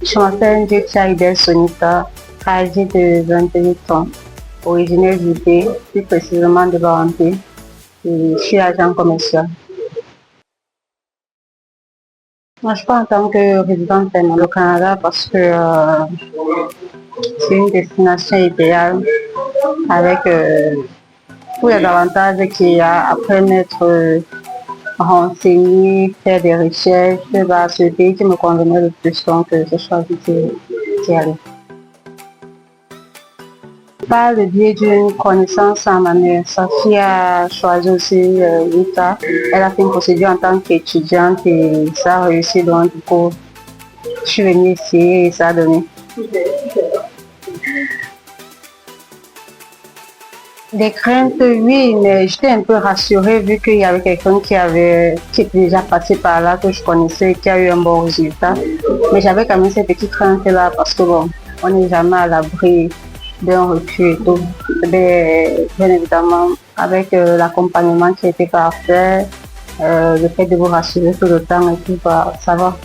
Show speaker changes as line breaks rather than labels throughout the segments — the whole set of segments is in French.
Je m'appelle Jetsaïdel Sonita, âgée de 28 ans, originaire du pays, plus précisément de Baranté, et je suis agent commercial. Moi, je suis pas en tant que résidente permanente au Canada parce que c'est une destination idéale avec tous les avantages qu'il y a après m'être renseigné, faire des recherches. Bah, c'est le pays qui me convenait le plus, donc j'ai choisi d'y aller. Par le biais d'une connaissance à ma mère, sa fille a choisi aussi l'État. Elle a fait une procédure en tant qu'étudiante et ça a réussi, donc du coup, je suis venue ici et ça a donné. Des craintes, oui, mais j'étais un peu rassurée vu qu'il y avait quelqu'un qui était déjà passé par là, que je connaissais, qui a eu un bon résultat. Mais j'avais quand même ces petites craintes-là parce que bon, on n'est jamais à l'abri d'un refus et tout. Mais, bien évidemment, avec l'accompagnement qui était parfait, le fait de vous rassurer tout le temps et tout, bah, ça va.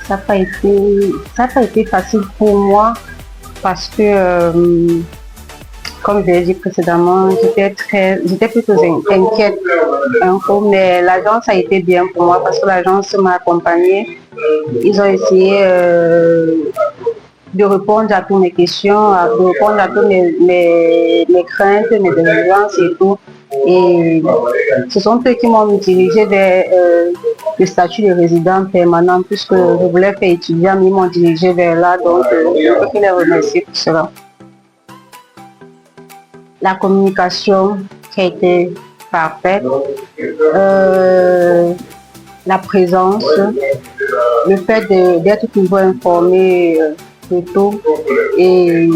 Ça n'a pas été facile pour moi parce que comme je l'ai dit précédemment, j'étais plutôt inquiète un peu, mais l'agence a été bien pour moi parce que l'agence m'a accompagnée. Ils ont essayé de répondre à toutes mes questions, de répondre à toutes mes craintes, mes exigences et tout. Et ce sont eux qui m'ont dirigé vers le statut de résident permanent puisque je voulais faire étudiant, mais ils m'ont dirigé vers là, donc je peux les remercier pour cela. La communication qui a été parfaite, la présence, le fait d'être toujours informé de tout et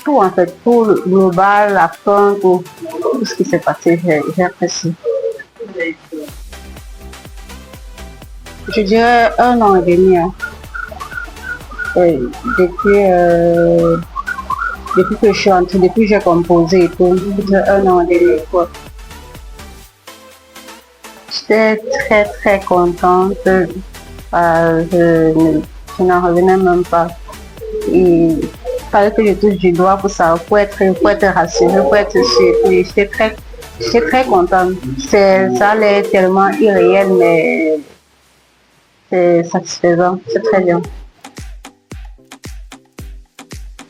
tout en fait, tout le global, la fin, tout ce qui s'est passé, j'ai apprécié. Je dirais 1 an et demi. Hein. Depuis que je suis entrée, depuis que j'ai composé et tout, 1 an et demi. J'étais très contente. Je n'en revenais même pas. Il fallait que je touche du doigt pour ça, pour être rassurée, pour être sûre. J'étais très contente. Ça allait tellement irréel, mais c'est satisfaisant, c'est très bien.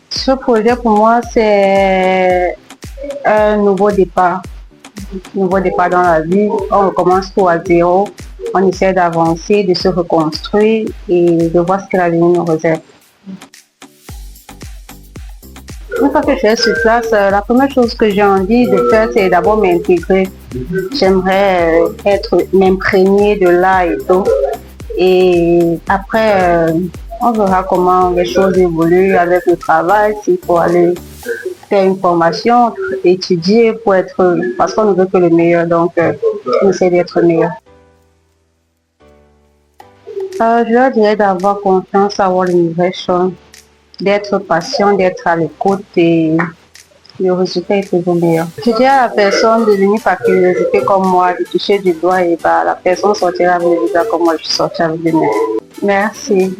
Ce projet pour moi, c'est un nouveau départ dans la vie. On recommence tout à zéro, on essaie d'avancer, de se reconstruire et de voir ce que l'avenir nous réserve. Une fois que je suis sur place, la première chose que j'ai envie de faire, c'est d'abord m'intégrer. J'aimerais m'imprégner de là et tout. Et après, on verra comment les choses évoluent avec le travail, s'il faut aller faire une formation, étudier parce qu'on ne veut que le meilleur, donc on essaie d'être meilleur. Je leur dirais d'avoir confiance, avoir une vraie chose, d'être patient, d'être à l'écoute et le résultat est toujours meilleur. Je dirais à la personne de venir par curiosité comme moi, de toucher du doigt et bah, la personne sortira avec le résultat comme moi je suis sortie avec le mien. Merci.